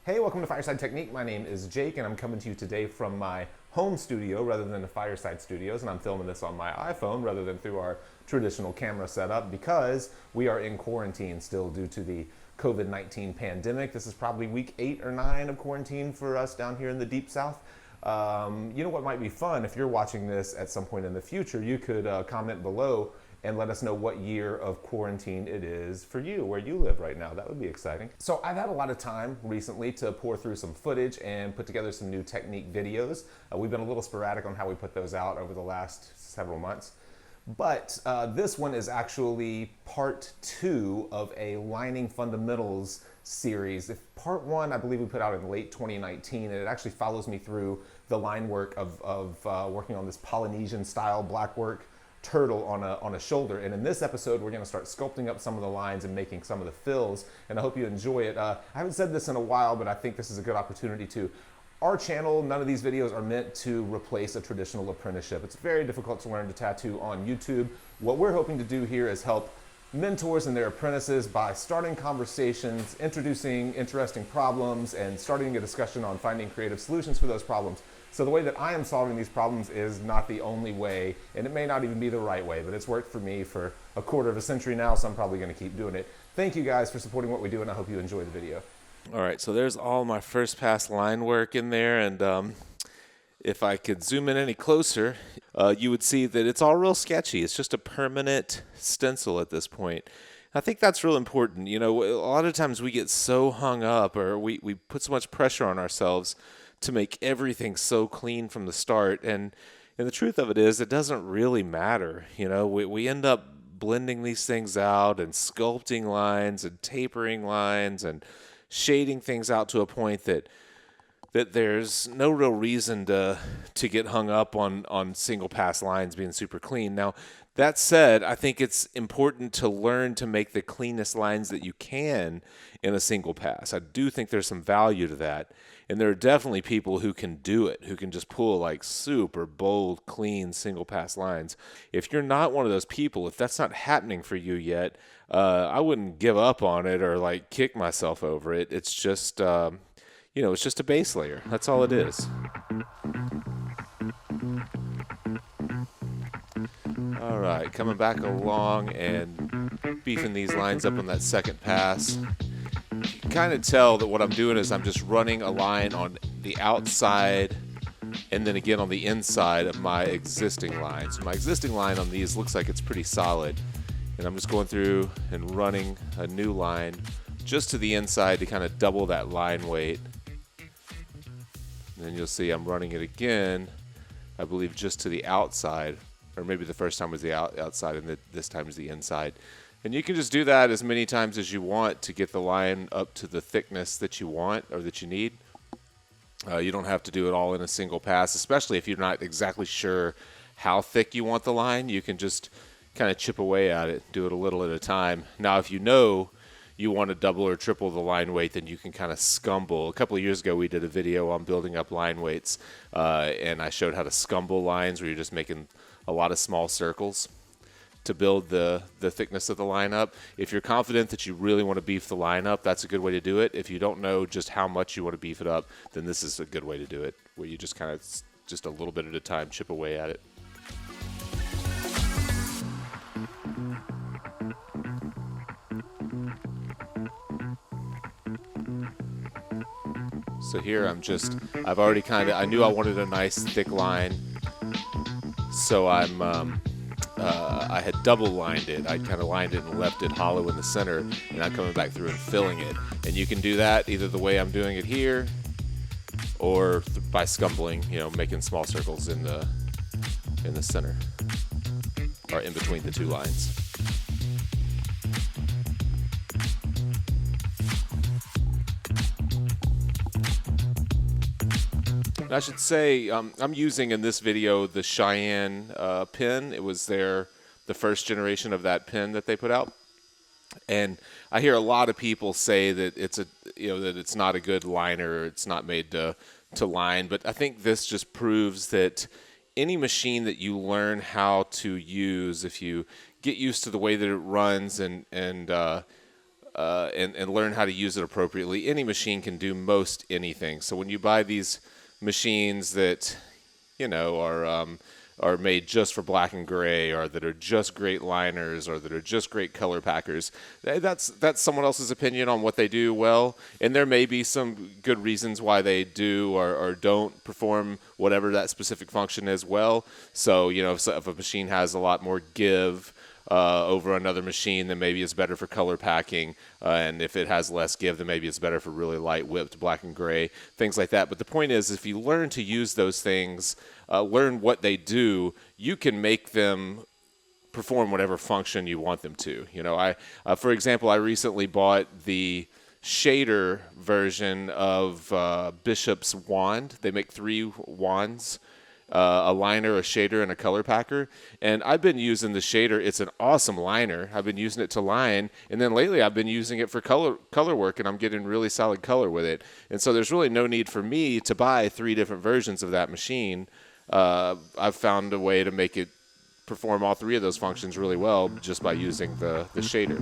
Hey, welcome to Fireside Technique. My name is Jake, and I'm coming to you today from my home studio rather than the Fireside Studios, and I'm filming this on my iPhone rather than through our traditional camera setup because we are in quarantine still due to the COVID-19 pandemic. This is probably week 8 or 9 of quarantine for us down here in the Deep South. You know what might be fun? If you're watching this at some point in the future, you could comment below and let us know what year of quarantine it is for you, where you live right now. That would be exciting. So I've had a lot of time recently to pour through some footage and put together some new technique videos. We've been a little sporadic on how we put those out over the last several months. But this one is actually part 2 of a lining fundamentals series. If part 1, I believe we put out in late 2019, and it actually follows me through the line work of working on this Polynesian style black work turtle on a shoulder. And in this episode, we're going to start sculpting up some of the lines and making some of the fills, and I hope you enjoy it. I haven't said this in a while, but I think this is a good opportunity to. Our channel, none of these videos are meant to replace a traditional apprenticeship. It's very difficult to learn to tattoo on YouTube. What we're hoping to do here is help mentors and their apprentices by starting conversations, introducing interesting problems, and starting a discussion on finding creative solutions for those problems. So the way that I am solving these problems is not the only way, and it may not even be the right way, but it's worked for me for a quarter of a century now, so I'm probably going to keep doing it. Thank you guys for supporting what we do, and I hope you enjoy the video. All right, so there's all my first pass line work in there, and if I could zoom in any closer, you would see that it's all real sketchy. It's just a permanent stencil at this point. I think that's real important. You know, a lot of times we get so hung up, or we put so much pressure on ourselves to make everything so clean from the start, and the truth of it is it doesn't really matter. You know, we end up blending these things out and sculpting lines and tapering lines and shading things out to a point that there's no real reason to get hung up on single pass lines being super clean. Now, that said, I think it's important to learn to make the cleanest lines that you can in a single pass. I do think there's some value to that. And there are definitely people who can do it, who can just pull like super bold, clean, single pass lines. If you're not one of those people, if that's not happening for you yet, I wouldn't give up on it or like kick myself over it. It's just, it's just a base layer. That's all it is. All right, coming back along and beefing these lines up on that second pass. You can kind of tell that what I'm doing is I'm just running a line on the outside and then again on the inside of my existing line. So my existing line on these looks like it's pretty solid. And I'm just going through and running a new line just to the inside to kind of double that line weight. And then you'll see I'm running it again, I believe just to the outside, or maybe the first time was the outside and this time is the inside. And you can just do that as many times as you want to get the line up to the thickness that you want or that you need. You don't have to do it all in a single pass, especially if you're not exactly sure how thick you want the line. You can just kind of chip away at it, do it a little at a time. Now, if you know you want to double or triple the line weight, then you can kind of scumble. A couple of years ago, we did a video on building up line weights, and I showed how to scumble lines where you're just making a lot of small circles to build the thickness of the line up. If you're confident that you really want to beef the line up, that's a good way to do it. If you don't know just how much you want to beef it up, then this is a good way to do it, where you just kind of, just a little bit at a time, chip away at it. So here I've already I knew I wanted a nice thick line, so I had double lined it. I kind of lined it and left it hollow in the center, and I'm coming back through and filling it. And you can do that either the way I'm doing it here, or by scumbling, making small circles in the center, or in between the two lines. I should say I'm using in this video the Cheyenne pen. It was the first generation of that pen that they put out, and I hear a lot of people say that that it's not a good liner. It's not made to line, but I think this just proves that any machine that you learn how to use, if you get used to the way that it runs and and learn how to use it appropriately. Any machine can do most anything. So when you buy these machines that, are made just for black and gray, or that are just great liners, or that are just great color packers, that's someone else's opinion on what they do well. And there may be some good reasons why they do or don't perform whatever that specific function is well. So, if a machine has a lot more give over another machine, then maybe it's better for color packing. And if it has less give, then maybe it's better for really light whipped black and gray, things like that. But the point is, if you learn to use those things, learn what they do, you can make them perform whatever function you want them to. For example, I recently bought the shader version of Bishop's wand. They make 3 wands. A liner, a shader, and a color packer. And I've been using the shader. It's an awesome liner. I've been using it to line. And then lately I've been using it for color work, and I'm getting really solid color with it. And so there's really no need for me to buy 3 different versions of that machine. I've found a way to make it perform all 3 of those functions really well just by using the shader.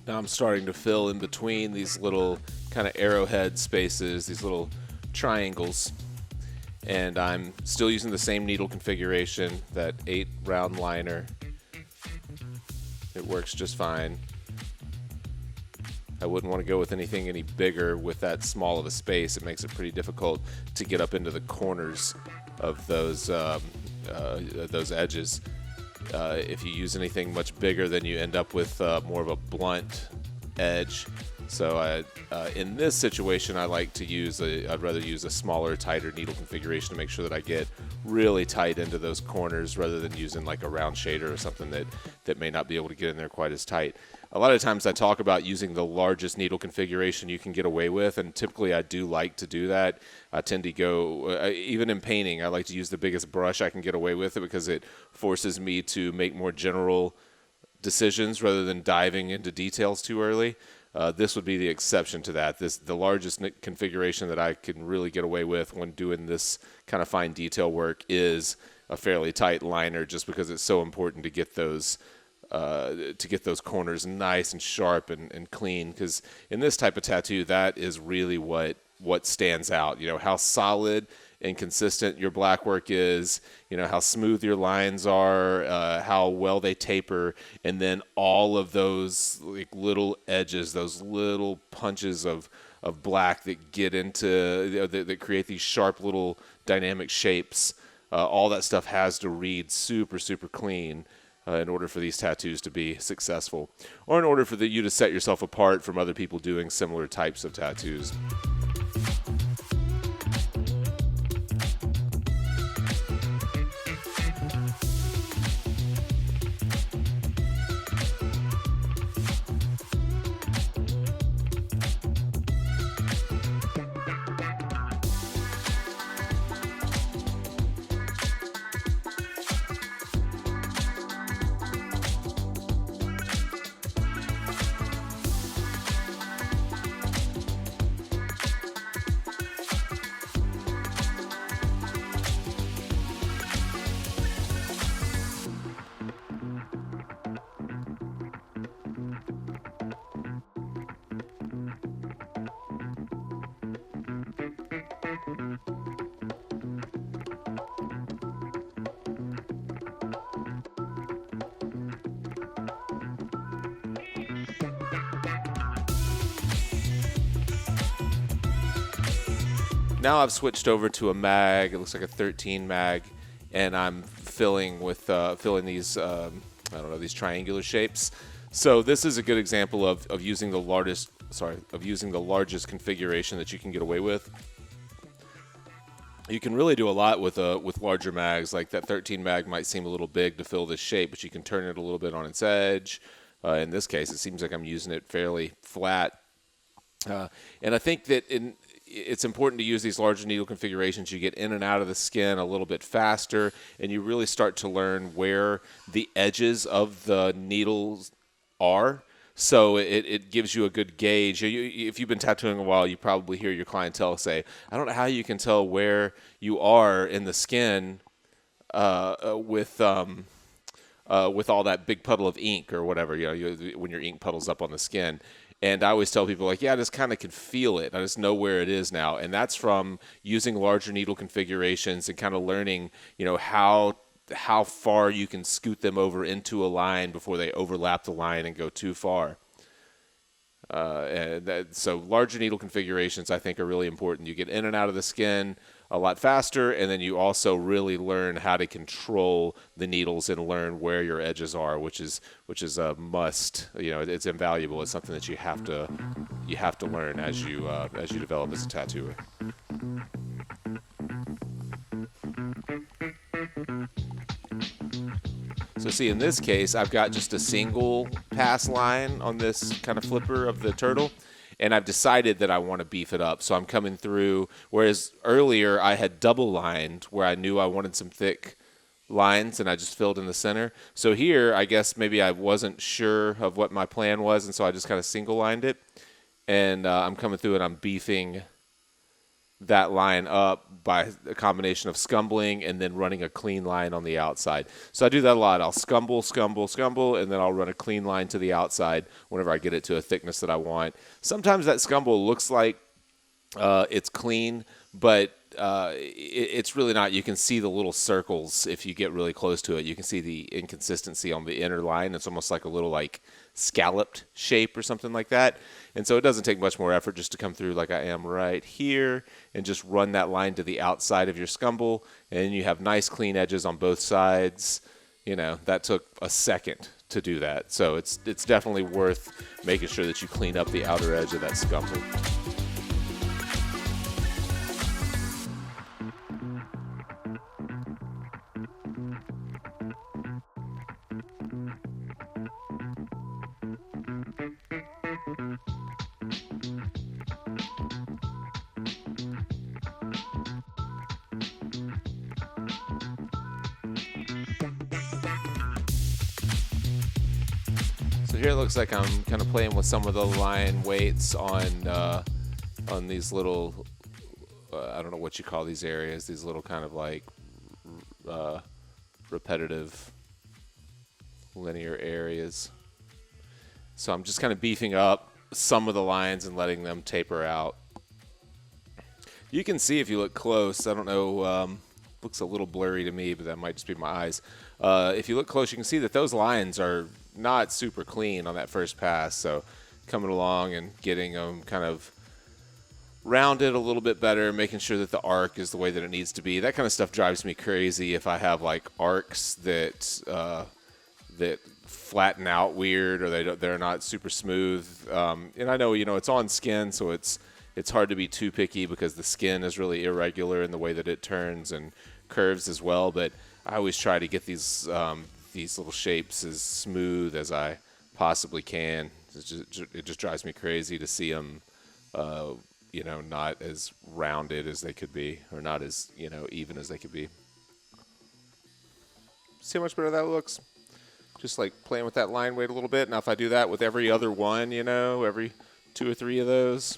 Now I'm starting to fill in between these little kind of arrowhead spaces, these little triangles. And I'm still using the same needle configuration, that 8 round liner. It works just fine. I wouldn't want to go with anything any bigger with that small of a space. It makes it pretty difficult to get up into the corners of those edges. If you use anything much bigger, then you end up with more of a blunt edge. So in this situation, I'd rather use a smaller, tighter needle configuration to make sure that I get really tight into those corners, rather than using like a round shader or something that may not be able to get in there quite as tight. A lot of times I talk about using the largest needle configuration you can get away with, and typically I do like to do that. I tend to go, even in painting, I like to use the biggest brush I can get away with, because it forces me to make more general decisions rather than diving into details too early. This would be the exception to that. The largest configuration that I can really get away with when doing this kind of fine detail work is a fairly tight liner, just because it's so important to get those corners nice and sharp and clean. Because in this type of tattoo, that is really what stands out. How solid and consistent your black work is, how smooth your lines are, how well they taper, and then all of those like little edges, those little punches of black that get into, that create these sharp little dynamic shapes. All that stuff has to read super, super clean in order for these tattoos to be successful, or in order for you to set yourself apart from other people doing similar types of tattoos. Now I've switched over to a mag. It looks like a 13 mag, and I'm filling these these triangular shapes. So this is a good example of using the largest configuration that you can get away with. You can really do a lot with larger mags. Like that 13 mag might seem a little big to fill this shape, but you can turn it a little bit on its edge. In this case, it seems like I'm using it fairly flat. And I think that it's important to use these larger needle configurations. You get in and out of the skin a little bit faster, and you really start to learn where the edges of the needles are. So it gives you a good gauge. If you've been tattooing a while, you probably hear your clientele say, I don't know how you can tell where you are in the skin with all that big puddle of ink or whatever, when your ink puddles up on the skin. And I always tell people, like, yeah, I just kind of can feel it. I just know where it is now. And that's from using larger needle configurations and kind of learning, how far you can scoot them over into a line before they overlap the line and go too far. So larger needle configurations, I think, are really important. You get in and out of the skin a lot faster, and then you also really learn how to control the needles and learn where your edges are, which is a must. It's invaluable. It's something that you have to learn as you develop as a tattooer. So see, in this case, I've got just a single pass line on this kind of flipper of the turtle, and I've decided that I want to beef it up. So I'm coming through, whereas earlier I had double lined where I knew I wanted some thick lines, and I just filled in the center. So here, I guess maybe I wasn't sure of what my plan was, and so I just kind of single lined it. And I'm coming through and I'm beefing that line up by a combination of scumbling and then running a clean line on the outside. So I do that a lot. I'll scumble, and then I'll run a clean line to the outside whenever I get it to a thickness that I want. Sometimes that scumble looks like it's clean, but it's really not. You can see the little circles if you get really close to it. You can see the inconsistency on the inner line. It's almost like a little scalloped shape or something like that. And so it doesn't take much more effort just to come through like I am right here and just run that line to the outside of your scumble, and you have nice clean edges on both sides. That took a second to do that. So it's definitely worth making sure that you clean up the outer edge of that scumble. So here it looks like I'm kind of playing with some of the line weights on these little, I don't know what you call these areas, these little kind of repetitive linear areas. So I'm just kind of beefing up some of the lines and letting them taper out. You can see if you look close, I don't know, looks a little blurry to me, but that might just be my eyes. If you look close, you can see that those lines are not super clean on that first pass. So coming along and getting them kind of rounded a little bit better, making sure that the arc is the way that it needs to be. That kind of stuff drives me crazy if I have arcs that flatten out weird, or they're not super smooth. And I know, it's on skin, so it's hard to be too picky because the skin is really irregular in the way that it turns and curves as well. But I always try to get these little shapes as smooth as I possibly can. It just drives me crazy to see them, not as rounded as they could be, or not as, even as they could be. See how much better that looks? Just playing with that line weight a little bit. Now if I do that with every other one, every 2 or 3 of those,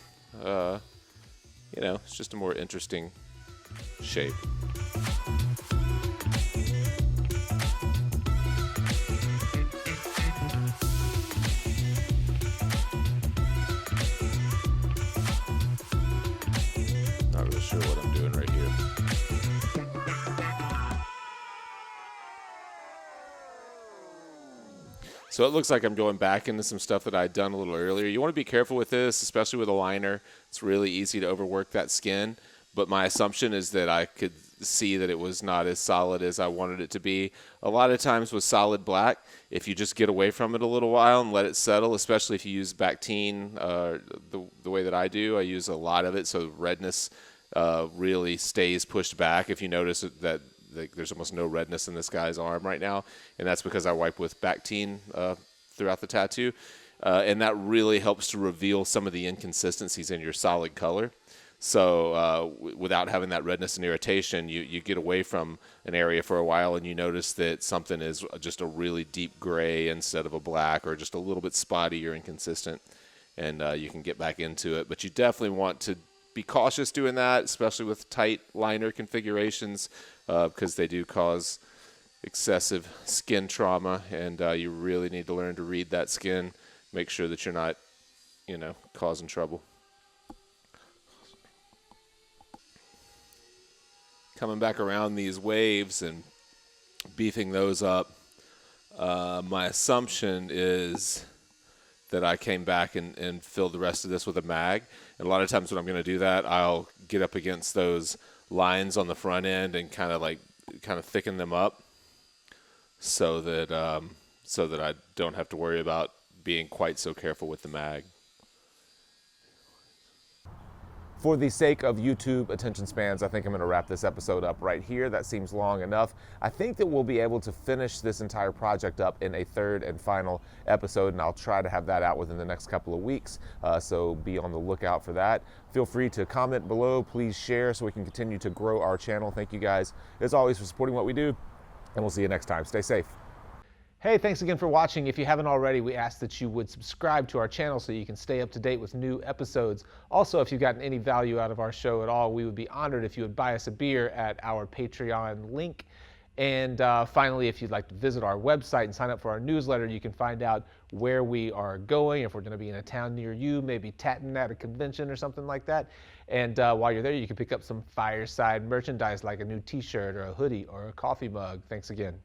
it's just a more interesting shape. Not really sure what I'm doing right here. So it looks like I'm going back into some stuff that I'd done a little earlier. You want to be careful with this, especially with a liner. It's really easy to overwork that skin. But my assumption is that I could see that it was not as solid as I wanted it to be. A lot of times with solid black, if you just get away from it a little while and let it settle, especially if you use Bactine the way that I do, I use a lot of it, so redness really stays pushed back. If you notice that there's almost no redness in this guy's arm right now, and that's because I wipe with Bactine throughout the tattoo, and that really helps to reveal some of the inconsistencies in your solid color. So without having that redness and irritation, you get away from an area for a while and you notice that something is just a really deep gray instead of a black, or just a little bit spotty or inconsistent, and you can get back into it. But you definitely want to be cautious doing that, especially with tight liner configurations, because they do cause excessive skin trauma, and you really need to learn to read that skin, make sure that you're not, causing trouble. Coming back around these waves and beefing those up, my assumption is that I came back and filled the rest of this with a mag. And a lot of times when I'm going to do that, I'll get up against those lines on the front end and kind of thicken them up so that I don't have to worry about being quite so careful with the mag. For the sake of YouTube attention spans, I think I'm going to wrap this episode up right here. That seems long enough. I think that we'll be able to finish this entire project up in a third and final episode, and I'll try to have that out within the next couple of weeks, so be on the lookout for that. Feel free to comment below. Please share so we can continue to grow our channel. Thank you guys, as always, for supporting what we do, and we'll see you next time. Stay safe. Hey, thanks again for watching. If you haven't already, we ask that you would subscribe to our channel so you can stay up to date with new episodes. Also, if you've gotten any value out of our show at all, we would be honored if you would buy us a beer at our Patreon link. And finally, if you'd like to visit our website and sign up for our newsletter, you can find out where we are going, if we're going to be in a town near you, maybe tatting at a convention or something like that. And while you're there, you can pick up some Fireside merchandise like a new t-shirt or a hoodie or a coffee mug. Thanks again.